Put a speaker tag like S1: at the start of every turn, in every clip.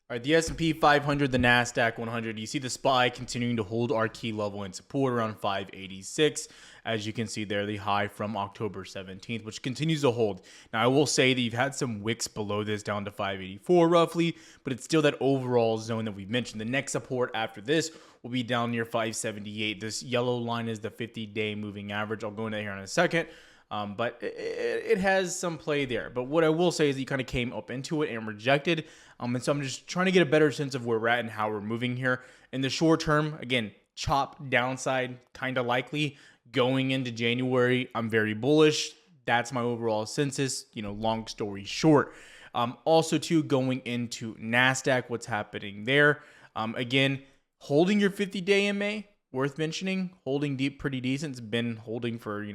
S1: All right, the S&P 500, the Nasdaq 100, you see the SPY continuing to hold our key level and support around 586. As you can see there, the high from October 17th, which continues to hold. Now, I will say that you've had some wicks below this down to 584 roughly, but it's still that overall zone that we mentioned. The next support after this will be down near 578. This yellow line is the 50-day moving average. I'll go into here in a second. But it has some play there. But what I will say is that you kind of came up into it and rejected. And so I'm just trying to get a better sense of where we're at and how we're moving here. In the short term, again, chop downside, kind of likely. Going into January, I'm very bullish. That's my overall census, long story short. Also, too, going into NASDAQ, what's happening there? Again, holding your 50-day MA, worth mentioning. Holding deep, pretty decent. It's been holding for,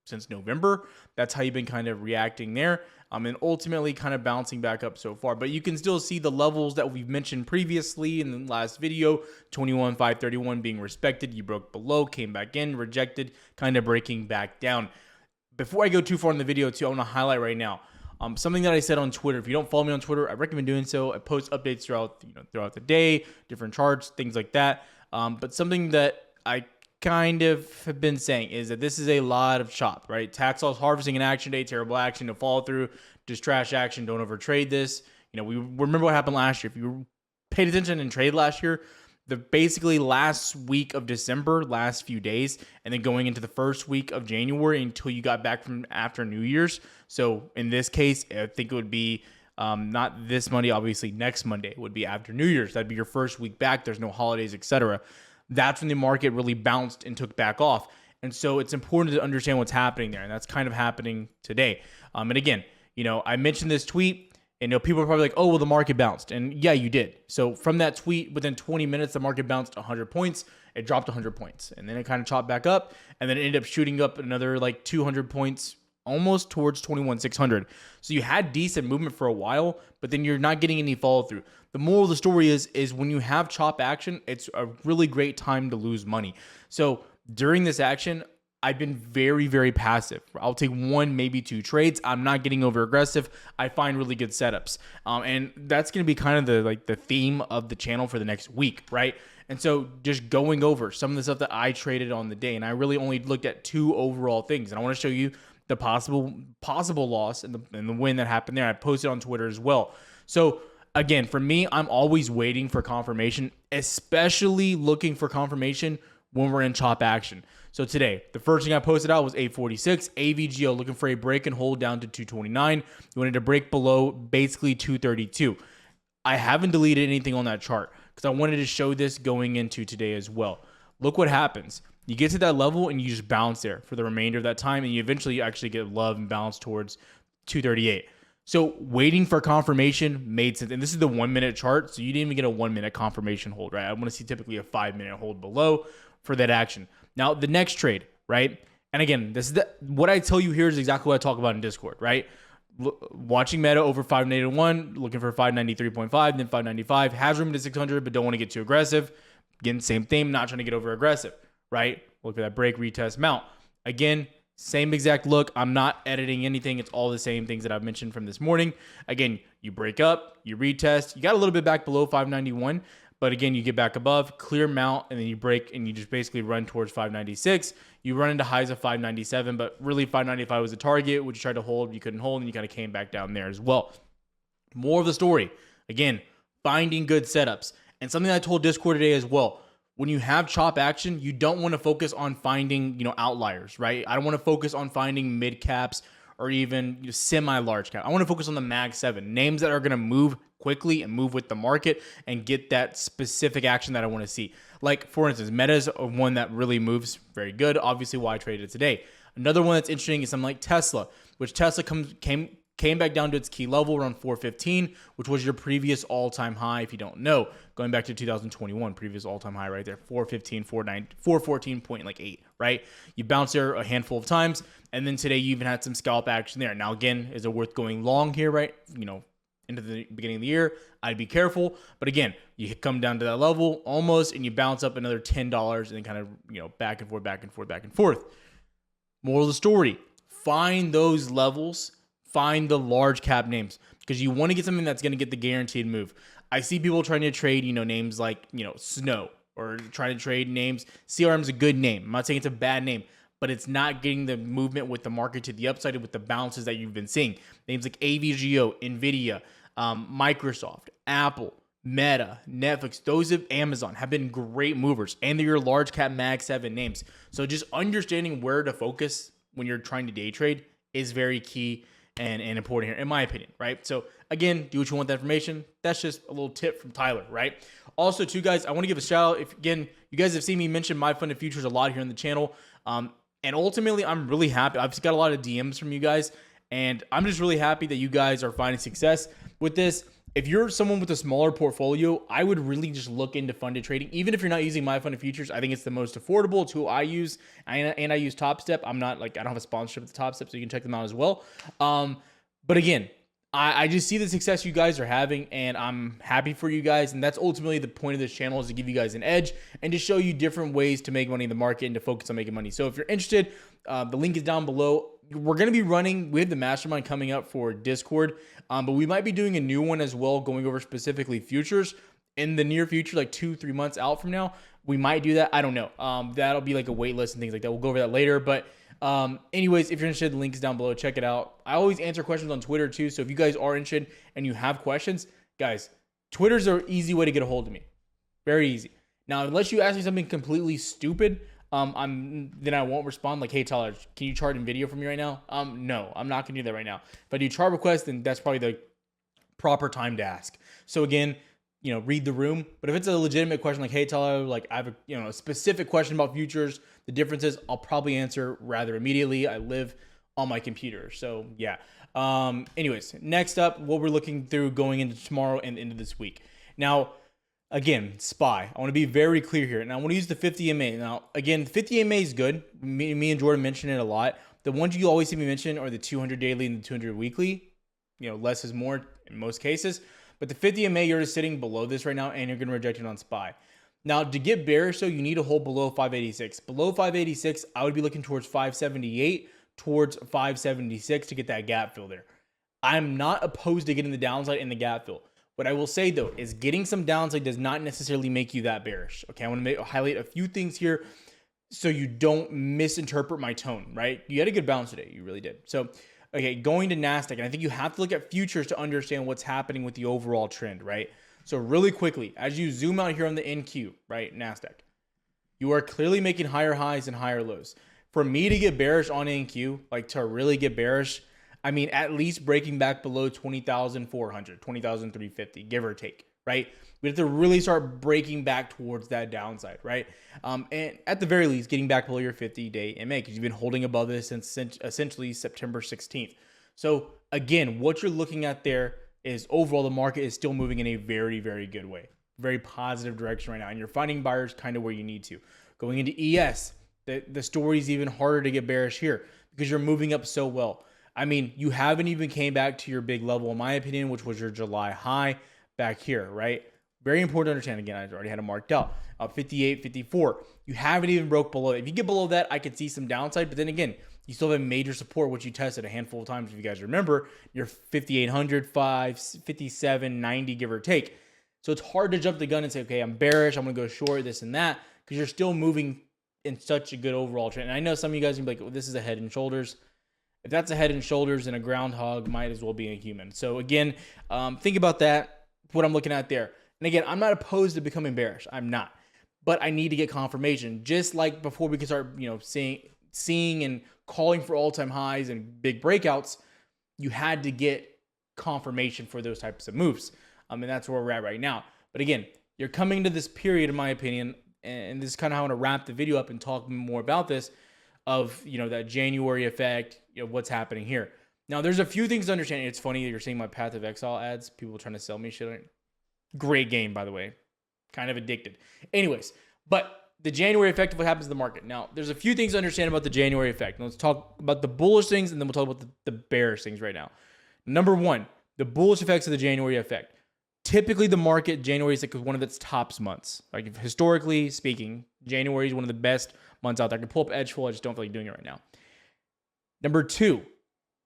S1: since November. That's how you've been kind of reacting there. And ultimately kind of bouncing back up so far. But you can still see the levels that we've mentioned previously in the last video, 21,531 being respected. You broke below, came back in, rejected, kind of breaking back down. Before I go too far in the video too, I want to highlight right now something that I said on Twitter. If you don't follow me on Twitter, I recommend doing so. I post updates throughout the day, different charts, things like that. But something that I kind of have been saying is that this is a lot of chop, right? Tax loss harvesting in action day, terrible action to follow through, just trash action. Don't overtrade this. We remember what happened last year. If you paid attention and trade last year, the basically last week of December, last few days, and then going into the first week of January until you got back from after New Year's. So in this case, I think it would be not this Monday, obviously next Monday would be after New Year's. That'd be your first week back. There's no holidays, etc. That's when the market really bounced and took back off. And so it's important to understand what's happening there. And that's kind of happening today. And again, I mentioned this tweet and people are probably like, oh, well, the market bounced. And yeah, you did. So from that tweet, within 20 minutes, the market bounced 100 points. It dropped 100 points. And then it kind of chopped back up. And then it ended up shooting up another like 200 points, almost towards 21,600. So you had decent movement for a while, but then you're not getting any follow through. The moral of the story is when you have chop action, it's a really great time to lose money. So during this action, I've been very, very passive. I'll take one, maybe two trades. I'm not getting over aggressive. I find really good setups. And that's going to be kind of the theme of the channel for the next week, right? And so just going over some of the stuff that I traded on the day, and I really only looked at two overall things. And I want to show you the possible loss and the win that happened there. I posted on Twitter as well. So again, for me, I'm always waiting for confirmation, especially looking for confirmation when we're in chop action. So today, the first thing I posted out was 846, AVGO looking for a break and hold down to 229. You wanted to break below basically 232. I haven't deleted anything on that chart because I wanted to show this going into today as well. Look what happens. You get to that level and you just bounce there for the remainder of that time, and you eventually actually get love and bounce towards 238. So waiting for confirmation made sense. And this is the 1 minute chart. So you didn't even get a 1 minute confirmation hold, right? I want to see typically a 5 minute hold below for that action. Now the next trade, right? And again, this is what I tell you here is exactly what I talk about in Discord, right? Watching meta over 591, looking for 593.5, then 595, has room to 600, but don't want to get too aggressive. Again, same thing, not trying to get over aggressive, right? Look at that break, retest, mount. Again, same exact look. I'm not editing anything. It's all the same things that I've mentioned from this morning. Again, you break up, you retest. You got a little bit back below 591, but again, you get back above, clear mount, and then you break and you just basically run towards 596. You run into highs of 597, but really 595 was the target, which you tried to hold, you couldn't hold, and you kind of came back down there as well. More of the story, again, finding good setups. And something I told Discord today as well. When you have chop action, you don't want to focus on finding, outliers, right? I don't want to focus on finding mid caps or even semi-large cap. I want to focus on the Mag 7, names that are going to move quickly and move with the market and get that specific action that I want to see. Like, for instance, Meta's one that really moves very good. Obviously, why I traded it today. Another one that's interesting is something like Tesla, which Tesla came back down to its key level around 415, which was your previous all-time high, if you don't know. Going back to 2021, previous all-time high right there, 415, 414.8, right? You bounced there a handful of times, and then today you even had some scalp action there. Now, again, is it worth going long here, right? Into the beginning of the year, I'd be careful. But again, you come down to that level almost, and you bounce up another $10, and then kind of, back and forth, back and forth, back and forth. Moral of the story, find those levels. Find the large cap names because you want to get something that's going to get the guaranteed move. I see people trying to trade, names like, Snow, or trying to trade names. CRM is a good name. I'm not saying it's a bad name, but it's not getting the movement with the market to the upside and with the bounces that you've been seeing. Names like AVGO, NVDA, Microsoft, Apple, Meta, Netflix, those of Amazon have been great movers, and they're your large cap Mag 7 names. So just understanding where to focus when you're trying to day trade is very key and important here, in my opinion, right? So again, do what you want with that information. That's just a little tip from Tyler, right? Also, too, guys, I want to give a shout out. If, again, you guys have seen me mention my funded futures a lot here on the channel, and ultimately, I'm really happy. I've got a lot of DMs from you guys, and I'm just really happy that you guys are finding success with this. If you're someone with a smaller portfolio, I would really just look into funded trading. Even if you're not using my funded futures, I think it's the most affordable tool I use, and I use Top Step. I don't have a sponsorship with Top Step, so you can check them out as well. But again, I just see the success you guys are having, and I'm happy for you guys. And that's ultimately the point of this channel, is to give you guys an edge and to show you different ways to make money in the market and to focus on making money. So if you're interested, the link is down below. We're going to be we have the mastermind coming up for Discord, but we might be doing a new one as well, going over specifically futures in the near future, like 2-3 months out from now. We might do that. I don't know. That'll be like a wait list and things like that. We'll go over that later. But anyways, if you're interested, the link is down below. Check it out. I always answer questions on Twitter too. So if you guys are interested and you have questions, guys, Twitter's an easy way to get a hold of me. Very easy. Now, unless you ask me something completely stupid, then I won't respond like, hey, Tyler, can you chart in video for me right now? No, I'm not going to do that right now. If I do chart request, then that's probably the proper time to ask. So again, read the room. But if it's a legitimate question like, hey, Tyler, like I have a specific question about futures, the differences, I'll probably answer rather immediately. I live on my computer. So yeah. Anyways, next up, what we're looking through going into tomorrow and into this week. Now, again, SPY. I want to be very clear here. And I want to use the 50 MA. Now, again, 50 MA is good. Me and Jordan mention it a lot. The ones you always see me mention are the 200 daily and the 200 weekly. Less is more in most cases. But the 50 MA, you're just sitting below this right now, and you're going to reject it on SPY. Now, to get bearish, though, you need to hold below 586. Below 586, I would be looking towards 578, towards 576 to get that gap fill there. I'm not opposed to getting the downside in the gap fill. What I will say, though, is getting some downside does not necessarily make you that bearish. Okay, I want to highlight a few things here so you don't misinterpret my tone, right? You had a good bounce today. You really did. So, okay, going to Nasdaq, and I think you have to look at futures to understand what's happening with the overall trend, right? So really quickly, as you zoom out here on the NQ, right, Nasdaq, you are clearly making higher highs and higher lows. For me to get bearish on NQ, like to really get bearish, I mean, at least breaking back below 20,400, 20,350, give or take, right? We have to really start breaking back towards that downside, right? And at the very least, getting back below your 50-day MA, because you've been holding above this since essentially September 16th. So again, what you're looking at there is overall the market is still moving in a very, very good way, very positive direction right now, and you're finding buyers kind of where you need to. Going into ES, the story is even harder to get bearish here because you're moving up so well. I mean, you haven't even came back to your big level, in my opinion, which was your July high back here, right? Very important to understand. Again, I already had it marked out. 58, 54. You haven't even broke below it. If you get below that, I could see some downside. But then again, you still have major support, which you tested a handful of times. If you guys remember, you're 5,800, 5, 57, 90, give or take. So it's hard to jump the gun and say, okay, I'm bearish, I'm going to go short, this and that, because you're still moving in such a good overall trend. And I know some of you guys are going to be like, well, this is a head and shoulders. If that's a head and shoulders, then a groundhog might as well be a human. So again, think about that, what I'm looking at there. And again, I'm not opposed to becoming bearish. I'm not. But I need to get confirmation. Just like before we can start, seeing and calling for all-time highs and big breakouts, you had to get confirmation for those types of moves. And that's where we're at right now. But again, you're coming to this period, in my opinion, and this is kind of how I want to wrap the video up and talk more about this, of, that January effect, what's happening here. Now, there's a few things to understand. It's funny that you're seeing my Path of Exile ads. People trying to sell me shit. Great game, by the way. Kind of addicted. Anyways, but the January effect of what happens to the market. Now, there's a few things to understand about the January effect. Now, let's talk about the bullish things, and then we'll talk about the bearish things right now. Number one, the bullish effects of the January effect. Typically, the market, January is like one of its tops months. Like, historically speaking, January is one of the best months out there. I can pull up Edgeful. I just don't feel like doing it right now. Number two,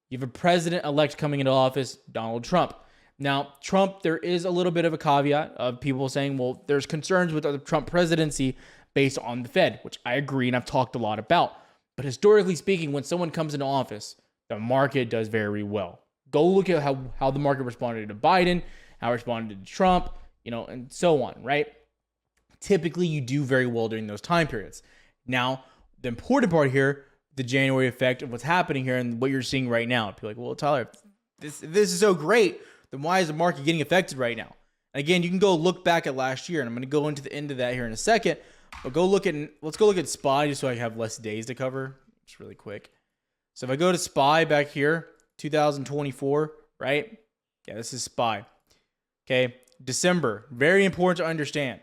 S1: you have a president-elect coming into office, Donald Trump. Now, Trump, there is a little bit of a caveat of people saying, well, there's concerns with the Trump presidency based on the Fed, which I agree and I've talked a lot about. But historically speaking, when someone comes into office, the market does very well. Go look at how the market responded to Biden, how it responded to Trump, and so on, right? Typically, you do very well during those time periods. Now, the important part here, the January effect of what's happening here and what you're seeing right now. People are like, well, Tyler, if this is so great, then why is the market getting affected right now? And again, you can go look back at last year, and I'm going to go into the end of that here in a second. But let's go look at SPY just so I have less days to cover. Just really quick. So if I go to SPY back here, 2024, right? Yeah, this is SPY. Okay, December, very important to understand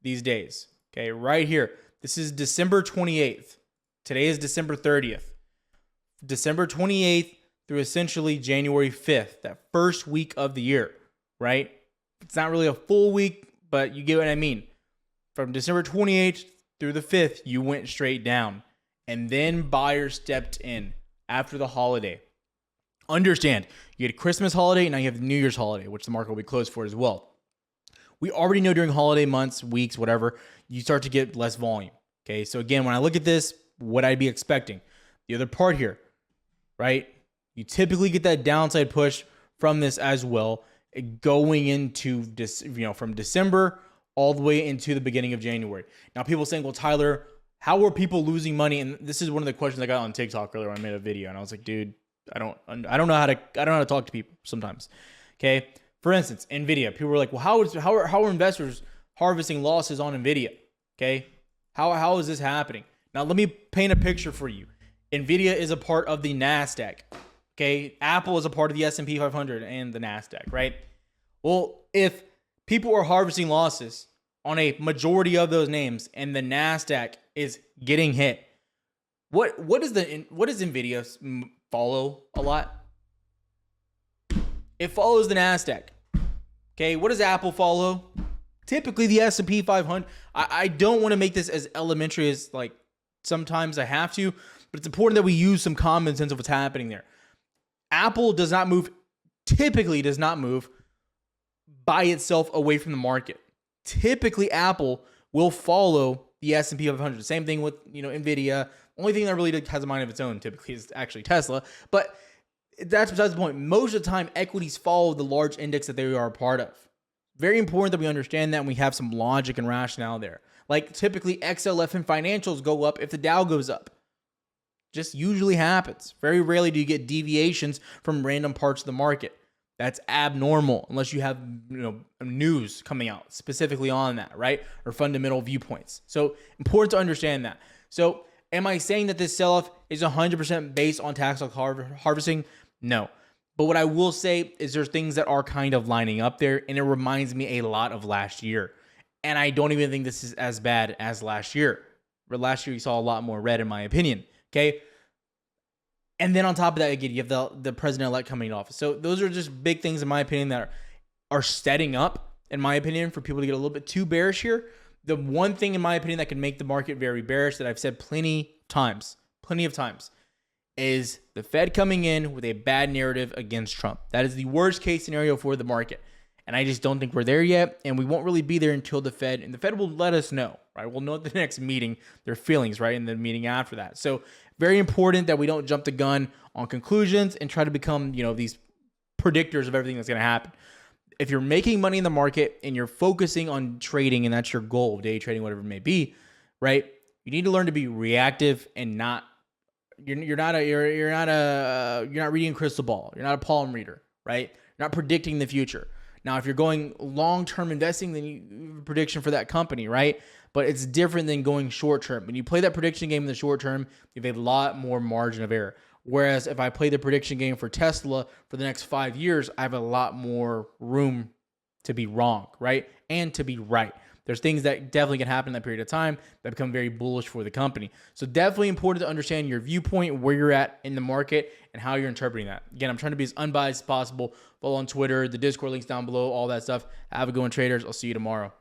S1: these days. Okay, right here. This is December 28th. Today is December 30th. December 28th through essentially January 5th, that first week of the year, right? It's not really a full week, but you get what I mean. From December 28th through the 5th, you went straight down. And then buyers stepped in after the holiday. Understand, you had a Christmas holiday, and now you have the New Year's holiday, which the market will be closed for as well. We already know during holiday months, weeks, whatever, you start to get less volume. Okay, so again, when I look at this, what I'd be expecting. The other part here, right? You typically get that downside push from this as well, going into this, from December all the way into the beginning of January. Now, people saying, well, Tyler, how are people losing money? And this is one of the questions I got on TikTok earlier when I made a video, and I was like, dude, I don't know how to talk to people sometimes. Okay, for instance, NVDA. People were like, well, how are investors harvesting losses on NVIDIA? Okay, how is this happening? Now, let me paint a picture for you. NVIDIA is a part of the Nasdaq. Okay, Apple is a part of the S&P 500 and the Nasdaq, right? Well, if people are harvesting losses on a majority of those names and the Nasdaq is getting hit, what does NVIDIA follow a lot? It follows the Nasdaq. Okay, what does Apple follow? Typically the S&P 500. I don't want to make this as elementary as like sometimes I have to, but it's important that we use some common sense of what's happening there. Apple typically does not move by itself away from the market. Typically, Apple will follow the S&P 500. Same thing with, NVIDIA. Only thing that really has a mind of its own typically is actually Tesla. But that's besides the point. Most of the time, equities follow the large index that they are a part of. Very important that we understand that and we have some logic and rationale there. Like typically, XLF and financials go up if the Dow goes up. Just usually happens. Very rarely do you get deviations from random parts of the market. That's abnormal unless you have news coming out specifically on that, right? Or fundamental viewpoints. So important to understand that. So am I saying that this sell-off is 100% based on tax loss harvesting? No. But what I will say is there's things that are kind of lining up there, and it reminds me a lot of last year. And I don't even think this is as bad as last year. But last year you saw a lot more red in my opinion. Okay. And then on top of that, again, you have the president-elect coming into office. So those are just big things, in my opinion, that are setting up, in my opinion, for people to get a little bit too bearish here. The one thing, in my opinion, that can make the market very bearish that I've said plenty of times, is the Fed coming in with a bad narrative against Trump. That is the worst case scenario for the market. And I just don't think we're there yet, and we won't really be there until the Fed will let us know, right? We'll know at the next meeting their feelings, right? And the meeting after that. So very important that we don't jump the gun on conclusions and try to become, these predictors of everything that's going to happen. If you're making money in the market and you're focusing on trading and that's your goal, day trading, whatever it may be, right? You need to learn to be reactive and not, you're not reading a crystal ball. You're not a palm reader, right? You're not predicting the future. Now, if you're going long-term investing, then you have a prediction for that company, right? But it's different than going short-term. When you play that prediction game in the short term, you have a lot more margin of error. Whereas if I play the prediction game for Tesla for the next 5 years, I have a lot more room to be wrong, right? And to be right. There's things that definitely can happen in that period of time that become very bullish for the company. So definitely important to understand your viewpoint, where you're at in the market, and how you're interpreting that. Again, I'm trying to be as unbiased as possible. Follow on Twitter, the Discord links down below, all that stuff. Have a good one, traders. I'll see you tomorrow.